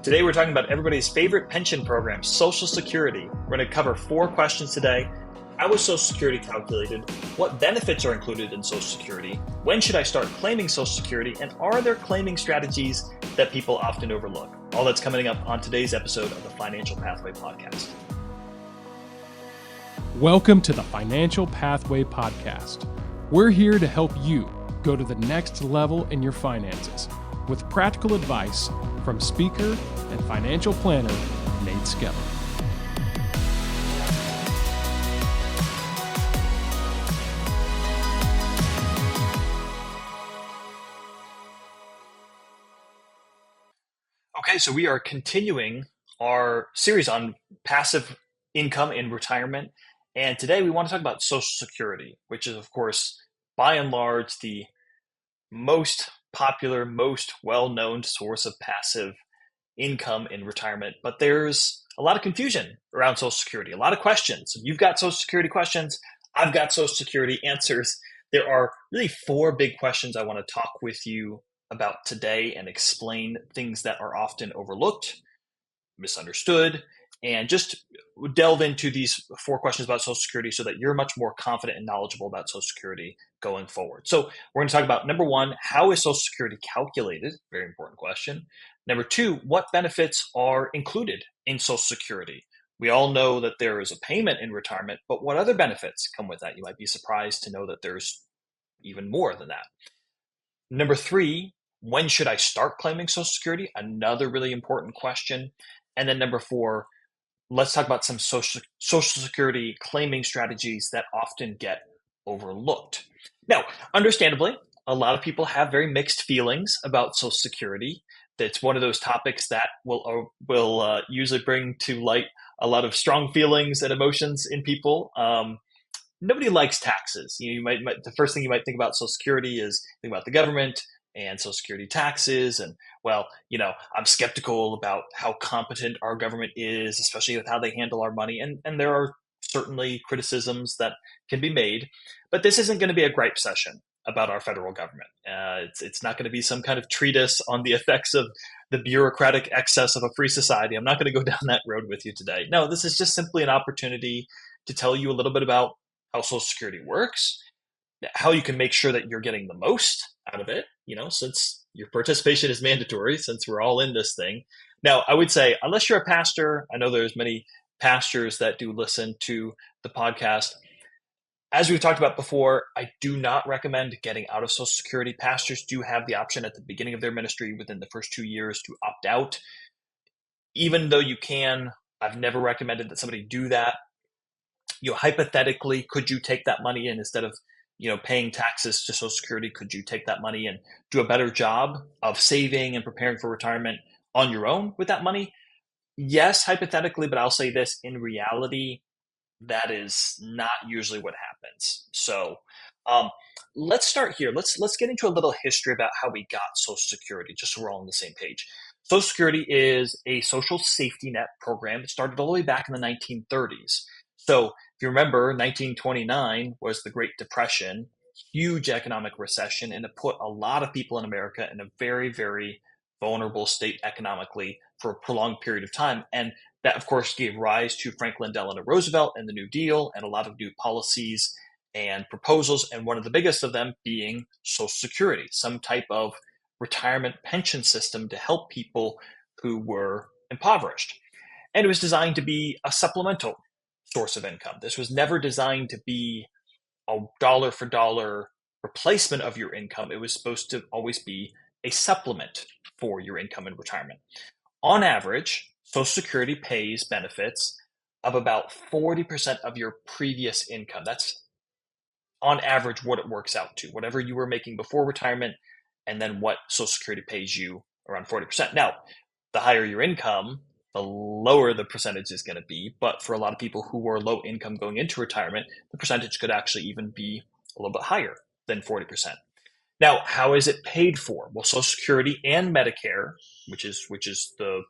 Today we're talking about everybody's favorite pension program, Social Security. We're going to cover 4 questions today. How is Social Security calculated? What benefits are included in Social Security? When should I start claiming Social Security? And are there claiming strategies that people often overlook? All that's coming up on today's episode of the Financial Pathway Podcast. Welcome to the Financial Pathway Podcast. We're here to help you go to the next level in your finances with practical advice from speaker and financial planner Nate Skelly. Okay, so we are continuing our series on passive income in retirement. And today we want to talk about Social Security, which is, of course, by and large, the most popular, most well-known source of passive income in retirement. But there's a lot of confusion around Social Security, a lot of questions. You've got Social Security questions. I've got Social Security answers. There are really 4 big questions I want to talk with you about today and explain things that are often overlooked, misunderstood, and just delve into these 4 questions about Social Security so that you're much more confident and knowledgeable about Social Security going forward. So we're going to talk about, number 1, how is Social Security calculated? Very important question. Number 2, what benefits are included in Social Security? We all know that there is a payment in retirement, but what other benefits come with that? You might be surprised to know that there's even more than that. Number 3, when should I start claiming Social Security? Another really important question. And then number 4, let's talk about some Social Security claiming strategies that often get overlooked. Now, understandably, a lot of people have very mixed feelings about Social Security. That's one of those topics that will usually bring to light a lot of strong feelings and emotions in people. Nobody likes taxes. You might the first thing you might think about Social Security is think about the government and Social Security taxes. And I'm skeptical about how competent our government is, especially with how they handle our money. And there are certainly criticisms that can be made, but this isn't going to be a gripe session about our federal government. It's not going to be some kind of treatise on the effects of the bureaucratic excess of a free society. I'm not going to go down that road with you today. No, this is just simply an opportunity to tell you a little bit about how Social Security works, how you can make sure that you're getting the most out of it, since your participation is mandatory, since we're all in this thing. Now, I would say, unless you're a pastor, I know there's many pastors that do listen to the podcast. As we've talked about before, I do not recommend getting out of Social Security. Pastors do have the option at the beginning of their ministry within the first 2 years to opt out. Even though you can, I've never recommended that somebody do that. Hypothetically, could you take that money and instead of paying taxes to Social Security, could you take that money and do a better job of saving and preparing for retirement on your own with that money? Yes, hypothetically, but I'll say this, in reality, that is not usually what happens. So let's start here. Let's get into a little history about how we got Social Security, just so we're all on the same page. Social Security is a social safety net program. It started all the way back in the 1930s. So if you remember, 1929 was the Great Depression, huge economic recession, and it put a lot of people in America in a very, very vulnerable state economically for a prolonged period of time. And that, of course, gave rise to Franklin Delano Roosevelt and the New Deal and a lot of new policies and proposals, and one of the biggest of them being Social Security, some type of retirement pension system to help people who were impoverished. And it was designed to be a supplemental source of income. This was never designed to be a dollar for dollar replacement of your income. It was supposed to always be a supplement for your income in retirement. On average, Social Security pays benefits of about 40% of your previous income. That's on average what it works out to, whatever you were making before retirement, and then what Social Security pays you, around 40%. Now, the higher your income, the lower the percentage is going to be. But for a lot of people who were low income going into retirement, the percentage could actually even be a little bit higher than 40%. Now, how is it paid for? Well, Social Security and Medicare, which is the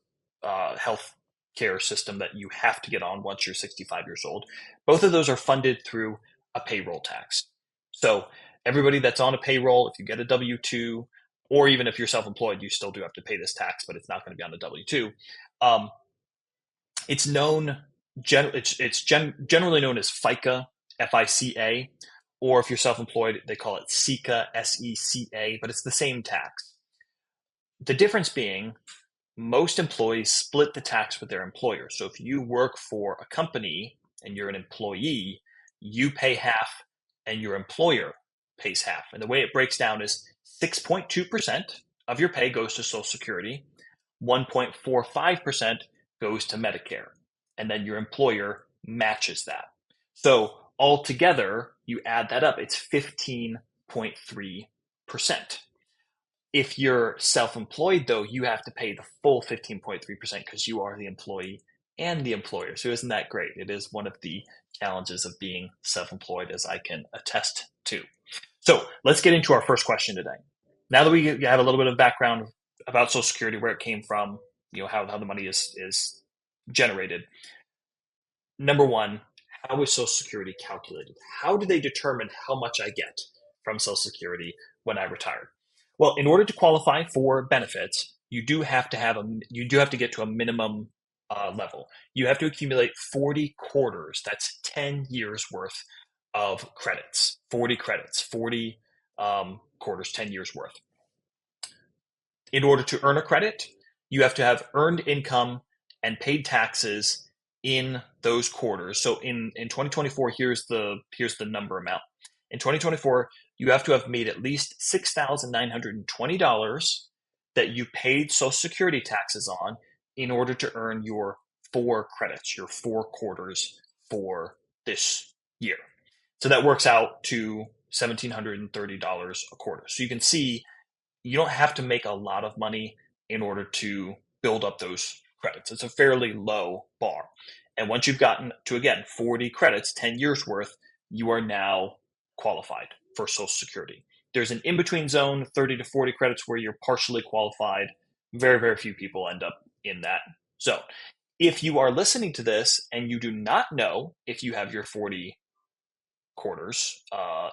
health care system that you have to get on once you're 65 years old, both of those are funded through a payroll tax. So everybody that's on a payroll, if you get a W-2, or even if you're self-employed, you still do have to pay this tax, but it's not going to be on the W-2. Um, it's generally known as FICA, FICA, or if you're self-employed, they call it SECA, SECA, but it's the same tax. The difference being most employees split the tax with their employer. So if you work for a company and you're an employee, you pay half and your employer pays half. And the way it breaks down is 6.2% of your pay goes to Social Security, 1.45% goes to Medicare, and then your employer matches that. So altogether, you add that up, it's 15.3%. If you're self-employed, though, you have to pay the full 15.3% because you are the employee and the employer. So isn't that great? It is one of the challenges of being self-employed, as I can attest to. So let's get into our first question today. Now that we have a little bit of background about Social Security, where it came from, how the money is generated. Number one, how is Social Security calculated? How do they determine how much I get from Social Security when I retire? Well, in order to qualify for benefits, you do have to get to a minimum level. You have to accumulate 40 quarters. That's 10 years worth of credits. 40 credits, 40 quarters, 10 years worth. In order to earn a credit, you have to have earned income and paid taxes in those quarters. So in 2024, here's the number amount. In 2024, you have to have made at least $6,920 that you paid Social Security taxes on in order to earn your 4 credits, your 4 quarters for this year. So that works out to $1,730 a quarter. So you can see you don't have to make a lot of money in order to build up those credits. It's a fairly low bar. And once you've gotten to, again, 40 credits, 10 years worth, you are now qualified for Social Security. There's an in-between zone, 30 to 40 credits, where you're partially qualified. Very, very few people end up in that zone. If you are listening to this and you do not know if you have your 40 quarters,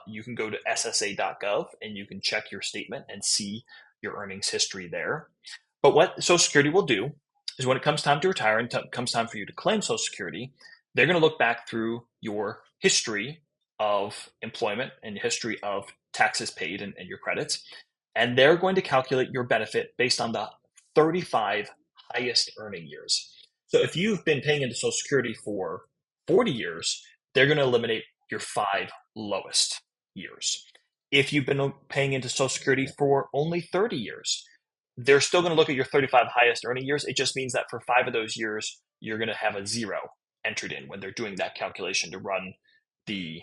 you can go to ssa.gov and you can check your statement and see your earnings history there. But what Social Security will do is when it comes time to retire and comes time for you to claim Social Security, they're going to look back through your history of employment and history of taxes paid and your credits, and they're going to calculate your benefit based on the 35 highest earning years. So if you've been paying into Social Security for 40 years, they're going to eliminate your 5 lowest years. If you've been paying into Social Security for only 30 years, they're still going to look at your 35 highest earning years. It just means that for 5 of those years, you're going to have a 0 entered in when they're doing that calculation to run the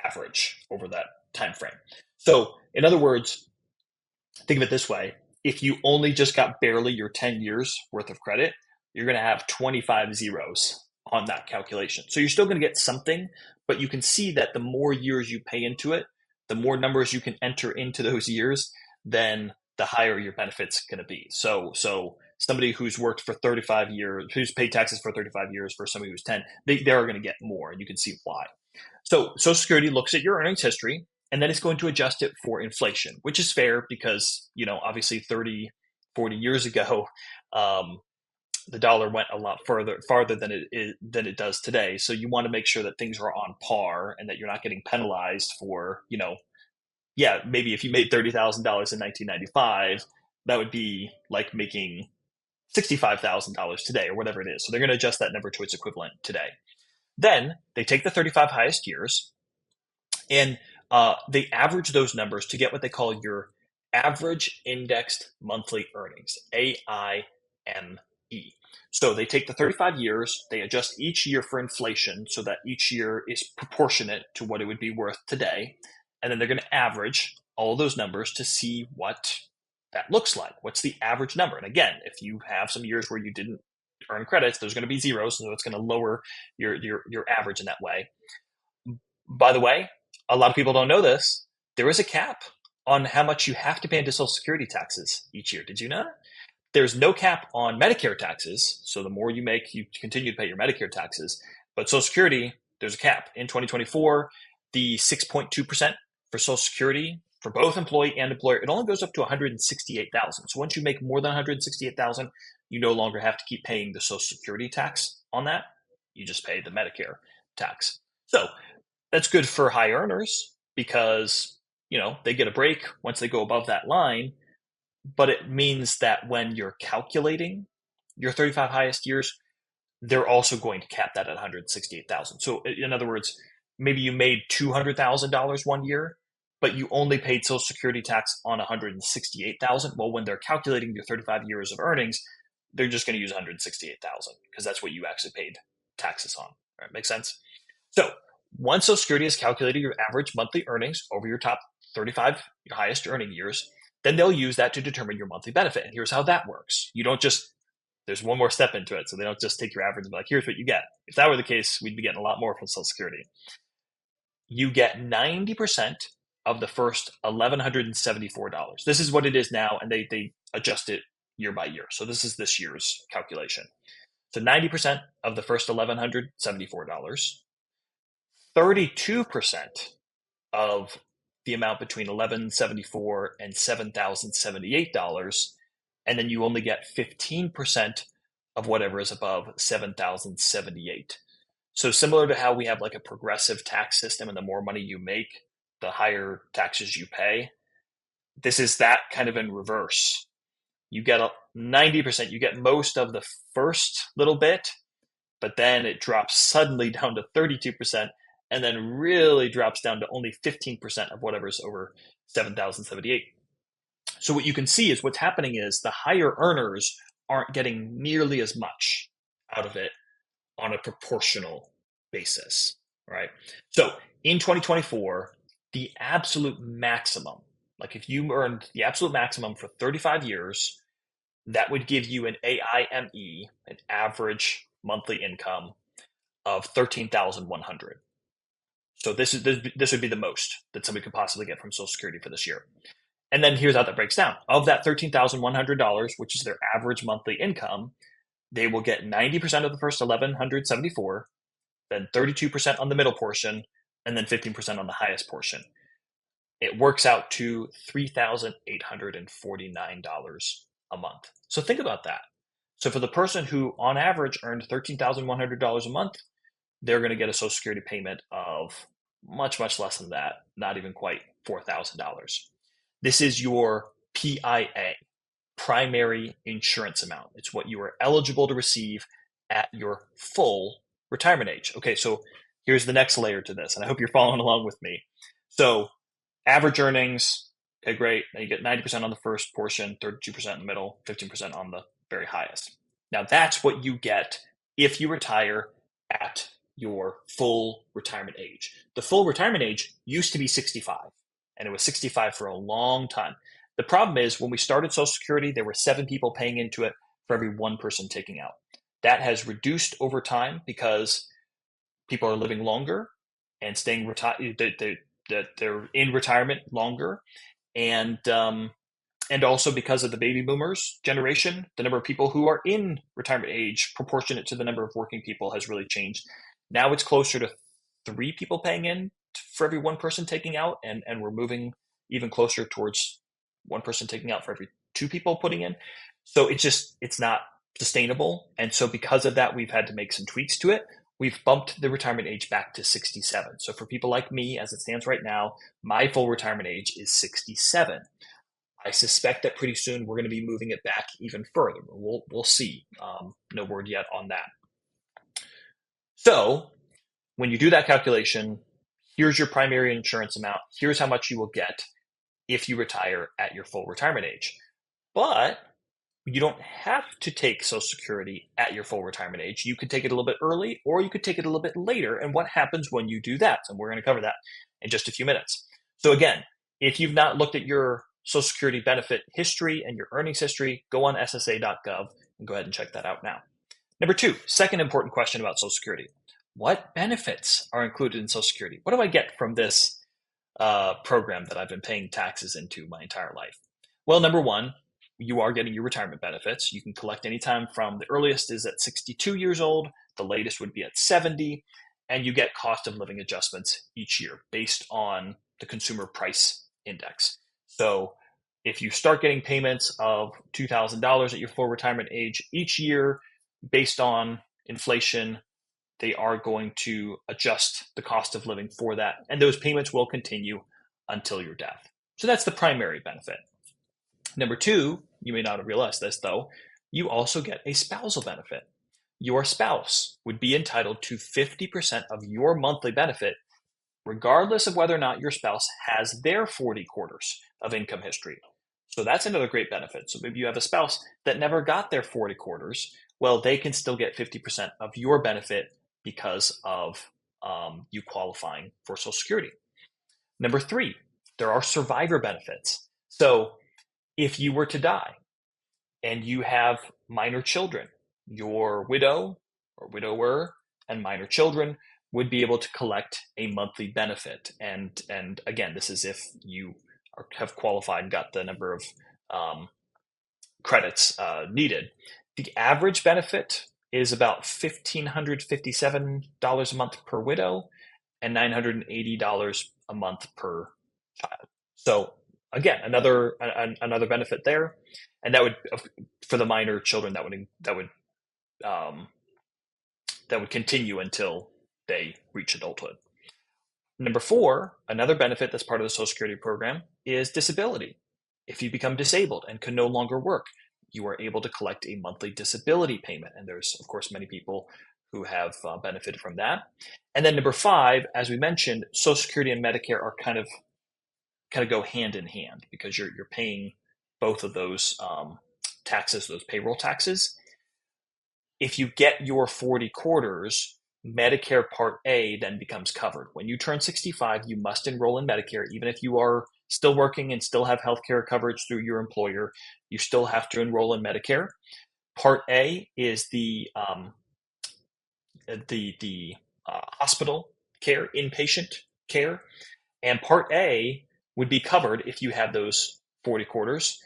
average over that time frame. So in other words, think of it this way. If you only just got barely your 10 years worth of credit, you're going to have 25 zeros on that calculation. So you're still going to get something, but you can see that the more years you pay into it, the more numbers you can enter into those years, then the higher your benefit's going to be. So somebody who's worked for 35 years, who's paid taxes for 35 years for somebody who's 10, they are going to get more, and you can see why. So Social Security looks at your earnings history, and then it's going to adjust it for inflation, which is fair because, obviously 30, 40 years ago, the dollar went a lot farther than it does today. So you want to make sure that things are on par and that you're not getting penalized for, maybe if you made $30,000 in 1995, that would be like making $65,000 today or whatever it is. So they're going to adjust that number to its equivalent today. Then they take the 35 highest years and they average those numbers to get what they call your average indexed monthly earnings, AIME. So they take the 35 years, they adjust each year for inflation so that each year is proportionate to what it would be worth today. And then they're going to average all those numbers to see what that looks like. What's the average number? And again, if you have some years where you didn't earn credits, there's going to be zeros, so it's going to lower your average in that way. By the way, a lot of people don't know this. There is a cap on how much you have to pay into Social Security taxes each year. Did you know that? There's no cap on Medicare taxes. So the more you make, you continue to pay your Medicare taxes. But Social Security, there's a cap. In 2024, the 6.2% for Social Security for both employee and employer, it only goes up to 168,000. So once you make more than 168,000, you no longer have to keep paying the Social Security tax on that. You just pay the Medicare tax. So that's good for high earners because, they get a break once they go above that line. But it means that when you're calculating your 35 highest years, they're also going to cap that at 168,000. So in other words, maybe you made $200,000 one year, but you only paid Social Security tax on 168,000. Well, when they're calculating your 35 years of earnings, they're just going to use 168,000 because that's what you actually paid taxes on. All right, make sense? So once Social Security has calculated your average monthly earnings over your top 35, your highest earning years, then they'll use that to determine your monthly benefit. And here's how that works. You don't just, there's one more step into it. So they don't just take your average and be like, here's what you get. If that were the case, we'd be getting a lot more from Social Security. You get 90% of the first $1,174. This is what it is now, and they adjust it year by year. So this is this year's calculation. So 90% of the first $1,174, 32% of the amount between $1,174 and $7,078, and then you only get 15% of whatever is above $7,078. So similar to how we have like a progressive tax system, and the more money you make, the higher taxes you pay. This is that kind of in reverse. You get 90%, you get most of the first little bit, but then it drops suddenly down to 32%, and then really drops down to only 15% of whatever's over 7,078. So what you can see is what's happening is the higher earners aren't getting nearly as much out of it on a proportional basis, right? So in 2024, the absolute maximum, like if you earned the absolute maximum for 35 years, that would give you an AIME, an average monthly income of 13,100. So this would be the most that somebody could possibly get from Social Security for this year. And then here's how that breaks down. Of that $13,100, which is their average monthly income, they will get 90% of the first 1,174, then 32% on the middle portion, and then 15% on the highest portion. It works out to $3,849 a month. So think about that. So for the person who on average earned $13,100 a month, they're going to get a Social Security payment of much, much less than that, not even quite $4,000. This is your PIA, primary insurance amount. It's what you are eligible to receive at your full retirement age. Okay, so here's the next layer to this, and I hope you're following along with me. So average earnings, okay, great. Now you get 90% on the first portion, 32% in the middle, 15% on the very highest. Now that's what you get if you retire at your full retirement age. The full retirement age used to be 65, and it was 65 for a long time. The problem is when we started Social Security, there were 7 people paying into it for every 1 person taking out. That has reduced over time because people are living longer and staying retired. They're in retirement longer, and also because of the baby boomers generation, the number of people who are in retirement age proportionate to the number of working people has really changed. Now it's closer to 3 people paying in for every 1 person taking out, and we're moving even closer towards 1 person taking out for every 2 people putting in. So it's not sustainable. And so because of that, we've had to make some tweaks to it. We've bumped the retirement age back to 67. So for people like me, as it stands right now, my full retirement age is 67. I suspect that pretty soon we're going to be moving it back even further. We'll see. No word yet on that. So when you do that calculation, here's your primary insurance amount. Here's how much you will get if you retire at your full retirement age. But you don't have to take Social Security at your full retirement age. You could take it a little bit early, or you could take it a little bit later. And what happens when you do that? And we're going to cover that in just a few minutes. So again, if you've not looked at your Social Security benefit history and your earnings history, go on SSA.gov and go ahead and check that out now. Number 2, second important question about Social Security. What benefits are included in Social Security? What do I get from this program that I've been paying taxes into my entire life? Well, number 1, you are getting your retirement benefits. You can collect anytime from the earliest is at 62 years old. The latest would be at 70. And you get cost of living adjustments each year based on the consumer price index. So if you start getting payments of $2,000 at your full retirement age each year based on inflation, they are going to adjust the cost of living for that. And those payments will continue until your death. So that's the primary benefit. Number two, you may not have realized this though, you also get a spousal benefit. Your spouse would be entitled to 50% of your monthly benefit, regardless of whether or not your spouse has their 40 quarters of income history. So that's another great benefit. So maybe you have a spouse that never got their 40 quarters. Well, they can still get 50% of your benefit because of you qualifying for Social Security. Number three, there are survivor benefits. So if you were to die and you have minor children, your widow or widower and minor children would be able to collect a monthly benefit. And again, this is if you have qualified and got the number of credits needed. The average benefit is about $1,557 a month per widow and $980 a month per child. So again, another benefit there, and that would, for the minor children, that would continue until they reach adulthood. Number four, another benefit that's part of the Social Security program is disability. If you become disabled and can no longer work, you are able to collect a monthly disability payment. And there's, of course, many people who have benefited from that. And then number five, as we mentioned, Social Security and Medicare are kind of go hand in hand because you're paying both of those taxes, those payroll taxes. If you get your 40 quarters, Medicare Part A then becomes covered. When you turn 65, you must enroll in Medicare, even if you are still working and still have healthcare coverage through your employer. You still have to enroll in Medicare. Part A is the hospital care, inpatient care, and Part A would be covered if you have those 40 quarters.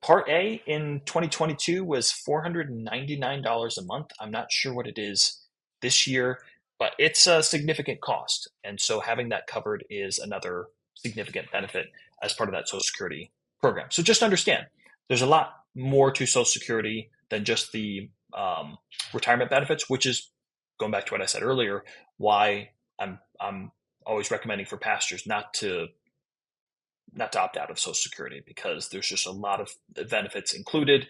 Part A in 2022 was $499 a month. I'm not sure what it is this year, but it's a significant cost. And so having that covered is another significant benefit as part of that Social Security program. So just understand, there's a lot more to Social Security than just the retirement benefits, which is, going back to what I said earlier, why I'm always recommending for pastors not to opt out of Social Security, because there's just a lot of benefits included.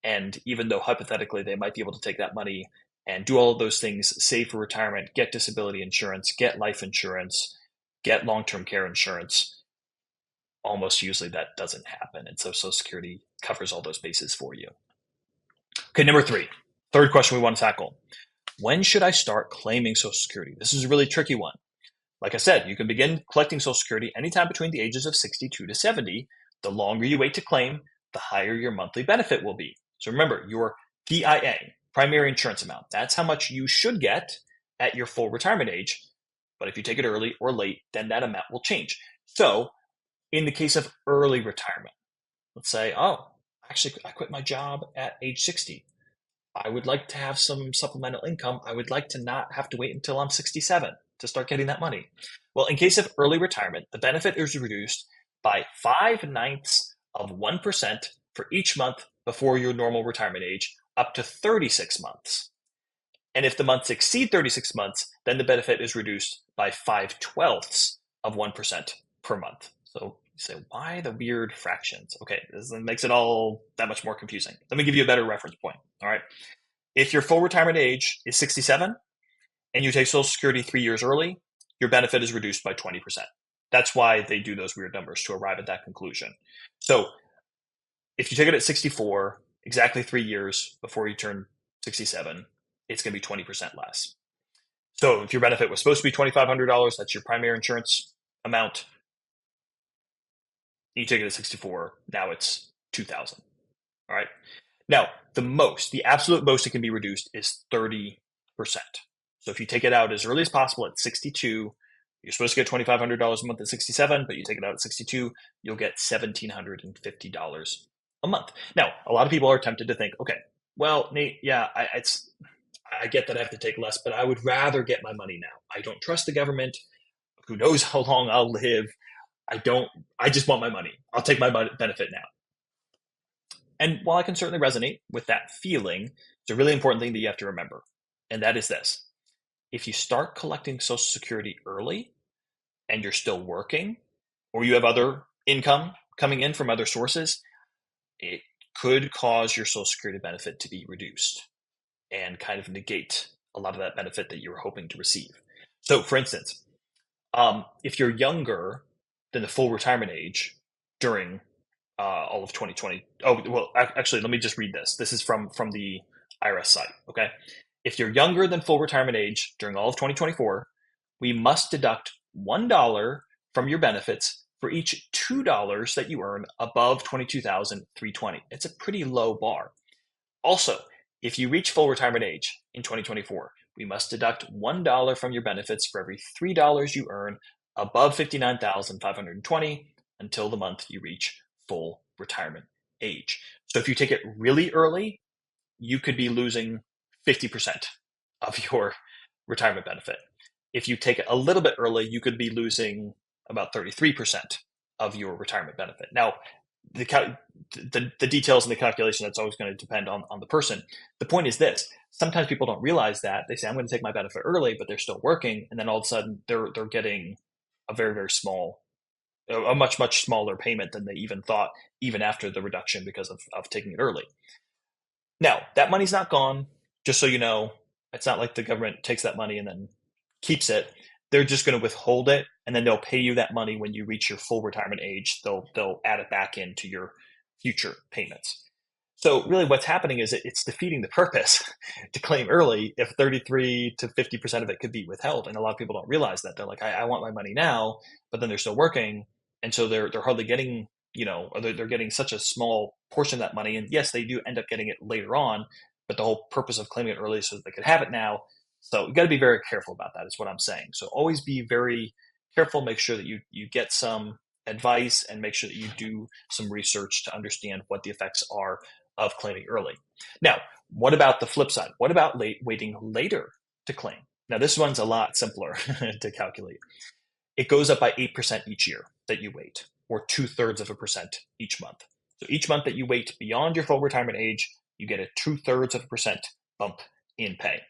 And even though hypothetically they might be able to take that money and do all of those things, save for retirement, get disability insurance, get life insurance, get long-term care insurance, almost usually that doesn't happen. And so Social Security covers all those bases for you. Okay, number three, third question we want to tackle. When should I start claiming Social Security? This is a really tricky one. Like I said, you can begin collecting Social Security anytime between the ages of 62 to 70. The longer you wait to claim, the higher your monthly benefit will be. So remember, your PIA, primary insurance amount, that's how much you should get at your full retirement age. But if you take it early or late, then that amount will change. So in the case of early retirement, let's say, actually, I quit my job at age 60. I would like to have some supplemental income. I would like to not have to wait until I'm 67 to start getting that money. Well, in case of early retirement, the benefit is reduced by 0.05% for each month before your normal retirement age, up to 36 months. And if the months exceed 36 months, then the benefit is reduced by 0.05% per month. So you say, why the weird fractions? Okay, this makes it all that much more confusing. Let me give you a better reference point. All right. If your full retirement age is 67 and you take Social Security 3 years early, your benefit is reduced by 20%. That's why they do those weird numbers, to arrive at that conclusion. So if you take it at 64, exactly 3 years before you turn 67, it's going to be 20% less. So if your benefit was supposed to be $2,500, that's your primary insurance amount. You take it at 64, now it's $2,000. All right. Now, the absolute most it can be reduced is 30%. So if you take it out as early as possible at 62, you're supposed to get $2,500 a month at 67, but you take it out at 62, you'll get $1,750 a month. Now, a lot of people are tempted to think, okay, well, Nate, yeah, I get that I have to take less, but I would rather get my money now. I don't trust the government. Who knows how long I'll live? I just want my money. I'll take my benefit now. And while I can certainly resonate with that feeling, it's a really important thing that you have to remember. And that is this: if you start collecting Social Security early and you're still working, or you have other income coming in from other sources, it could cause your Social Security benefit to be reduced and kind of negate a lot of that benefit that you were hoping to receive. So, for instance, if you're younger than the full retirement age during all of 2020, oh well, actually, let me just read this. This is from the IRS site. Okay, if you're younger than full retirement age during all of 2024, we must deduct $1 from your benefits for each $2 that you earn above 22,320. It's a pretty low bar. Also, if you reach full retirement age in 2024, we must deduct $1 from your benefits for every $3 you earn above 59,520 until the month you reach full retirement age. So if you take it really early, you could be losing 50% of your retirement benefit. If you take it a little bit early, you could be losing about 33% of your retirement benefit. Now, the details and the calculation, that's always going to depend on the person. The point is this: sometimes people don't realize that. They say, I'm going to take my benefit early, but they're still working. And then all of a sudden they're getting a very, very small, a much, much smaller payment than they even thought, even after the reduction because of taking it early. Now, that money's not gone. Just so you know, it's not like the government takes that money and then keeps it. They're just going to withhold it, and then they'll pay you that money when you reach your full retirement age. They'll add it back into your future payments. So really what's happening is it's defeating the purpose to claim early if 33 to 50% of it could be withheld. And a lot of people don't realize that. They're like, I want my money now, but then they're still working. And so they're hardly getting, or they're getting such a small portion of that money. And yes, they do end up getting it later on, but the whole purpose of claiming it early is so that they could have it now. So you got to be very careful about that, is what I'm saying. So always be very careful. Make sure that you get some advice and make sure that you do some research to understand what the effects are of claiming early. Now, what about the flip side? What about waiting later to claim? Now, this one's a lot simpler to calculate. It goes up by 8% each year that you wait, or 2/3% each month. So each month that you wait beyond your full retirement age, you get a 2/3% bump in pay.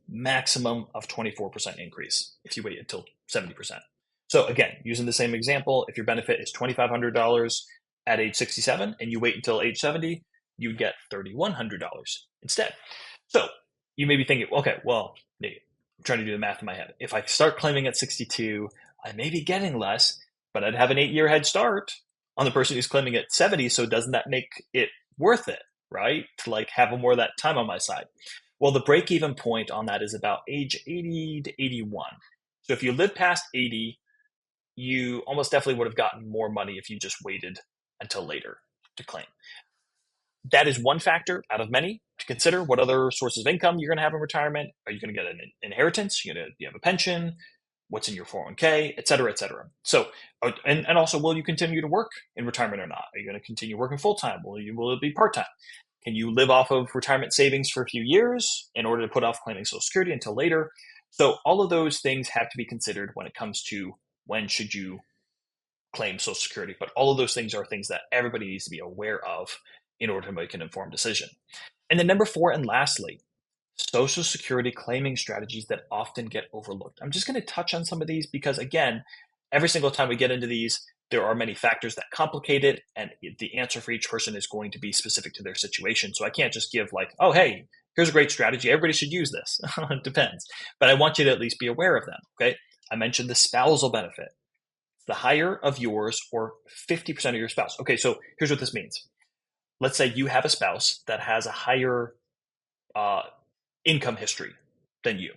Maximum of 24% increase if you wait until 70%. So again, using the same example, if your benefit is $2,500 at age 67 and you wait until age 70, you get $3,100 instead. So you may be thinking, okay, well, I'm trying to do the math in my head. If I start claiming at 62, I may be getting less, but I'd have an 8-year head start on the person who's claiming at 70. So doesn't that make it worth it, right? To like have more of that time on my side. Well, the break-even point on that is about age 80 to 81. So if you live past 80, you almost definitely would have gotten more money if you just waited until later to claim. That is one factor out of many to consider. What other sources of income you're going to have in retirement? Are you going to get an inheritance? You have a pension? What's in your 401k, et cetera, et cetera. So, and also, will you continue to work in retirement or not? Are you going to continue working full-time? Will it be part-time? Can you live off of retirement savings for a few years in order to put off claiming Social Security until later? So all of those things have to be considered when it comes to when should you claim Social Security. But all of those things are things that everybody needs to be aware of in order to make an informed decision. And then number 4, and lastly, Social Security claiming strategies that often get overlooked. I'm just going to touch on some of these because, again, every single time we get into these, there are many factors that complicate it, and the answer for each person is going to be specific to their situation. So I can't just give like, oh, hey, here's a great strategy. Everybody should use this. It depends. But I want you to at least be aware of them, okay? I mentioned the spousal benefit. The higher of yours or 50% of your spouse. Okay, so here's what this means. Let's say you have a spouse that has a higher income history than you.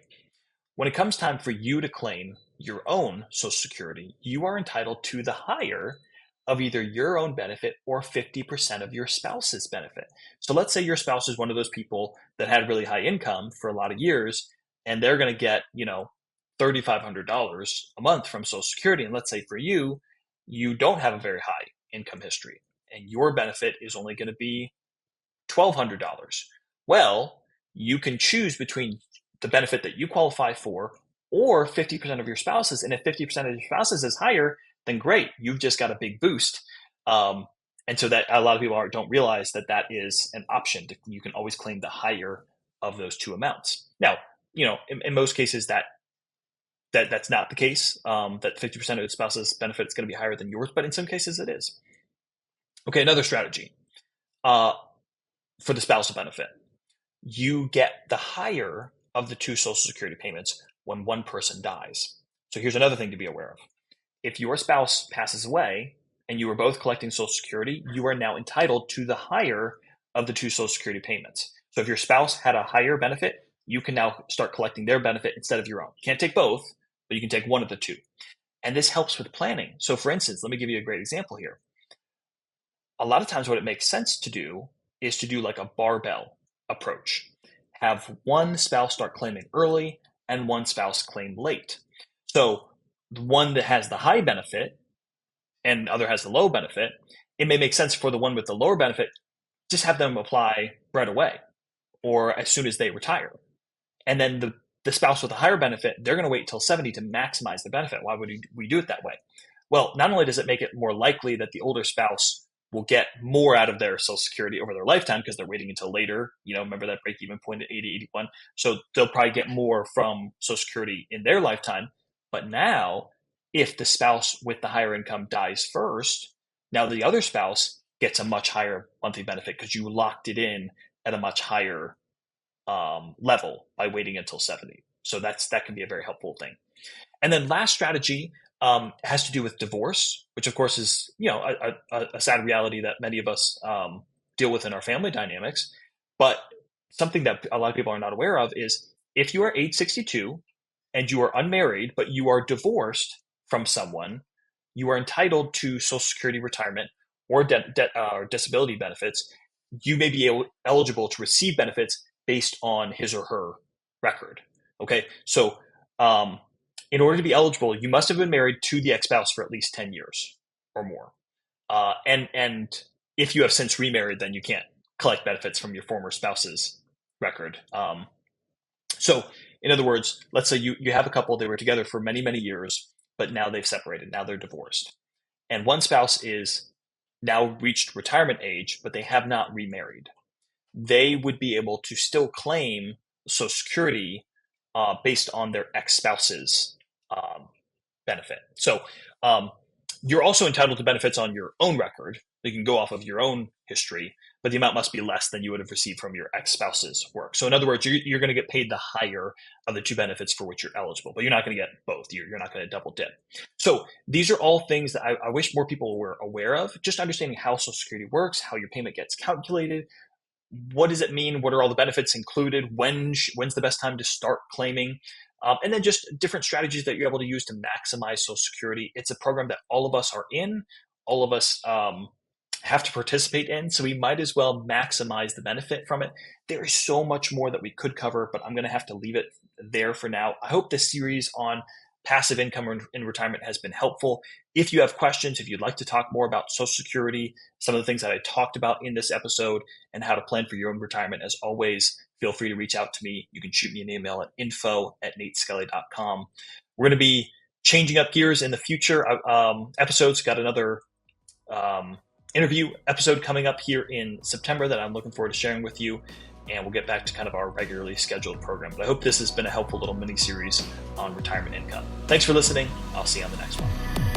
When it comes time for you to claim your own Social Security, you are entitled to the higher of either your own benefit or 50% of your spouse's benefit. So let's say your spouse is one of those people that had really high income for a lot of years, and they're going to get, $3,500 a month from Social Security. And let's say for you, you don't have a very high income history, and your benefit is only going to be $1,200. Well, you can choose between the benefit that you qualify for or 50% of your spouse's. And if 50% of your spouse's is higher, then great, you've just got a big boost. And so that a lot of people don't realize that is an option. You can always claim the higher of those two amounts. Now, in most cases that's not the case, that 50% of the spouse's benefit is going to be higher than yours, but in some cases it is. Okay, another strategy for the spousal benefit. You get the higher of the two Social Security payments when one person dies. So here's another thing to be aware of. If your spouse passes away and you are both collecting Social Security, you are now entitled to the higher of the two Social Security payments. So if your spouse had a higher benefit, you can now start collecting their benefit instead of your own. You can't take both, but you can take one of the two. And this helps with planning. So for instance, let me give you a great example here. A lot of times what it makes sense to do is to do like a barbell approach. Have one spouse start claiming early and one spouse claim late. So the one that has the high benefit and the other has the low benefit, it may make sense for the one with the lower benefit, just have them apply right away or as soon as they retire. And then the spouse with the higher benefit, they're going to wait until 70 to maximize the benefit. Why would we do it that way? Well, not only does it make it more likely that the older spouse will get more out of their Social Security over their lifetime because they're waiting until later. Remember that break-even point at 80, 81. So they'll probably get more from Social Security in their lifetime. But now, if the spouse with the higher income dies first, now the other spouse gets a much higher monthly benefit because you locked it in at a much higher level by waiting until 70. So that can be a very helpful thing. And then last strategy has to do with divorce, which of course is a sad reality that many of us deal with in our family dynamics. But something that a lot of people are not aware of is if you are age 62 and you are unmarried, but you are divorced from someone, you are entitled to Social Security retirement or disability benefits. You may be eligible to receive benefits based on his or her record. Okay, so in order to be eligible, you must have been married to the ex-spouse for at least 10 years or more. And if you have since remarried, then you can't collect benefits from your former spouse's record. So in other words, let's say you have a couple, they were together for many, many years, but now they've separated, now they're divorced. And one spouse is now reached retirement age, but they have not remarried. They would be able to still claim Social Security based on their ex-spouse's benefit. So you're also entitled to benefits on your own record. You can go off of your own history, but the amount must be less than you would have received from your ex-spouse's work. So in other words, you're going to get paid the higher of the two benefits for which you're eligible, but you're not going to get both. You're not going to double dip. So these are all things that I wish more people were aware of, just understanding how Social Security works, how your payment gets calculated. What does it mean? What are all the benefits included? When's the best time to start claiming? And then just different strategies that you're able to use to maximize Social Security. It's a program that all of us are in, all of us have to participate in, so we might as well maximize the benefit from it. There is so much more that we could cover, but I'm going to have to leave it there for now. I hope this series on passive income in retirement has been helpful. If you have questions, if you'd like to talk more about Social Security, some of the things that I talked about in this episode, and how to plan for your own retirement, as always, feel free to reach out to me. You can shoot me an email at info@nateskelly.com. We're going to be changing up gears in the future episodes. Got another interview episode coming up here in September that I'm looking forward to sharing with you. And we'll get back to kind of our regularly scheduled program. But I hope this has been a helpful little mini series on retirement income. Thanks for listening. I'll see you on the next one.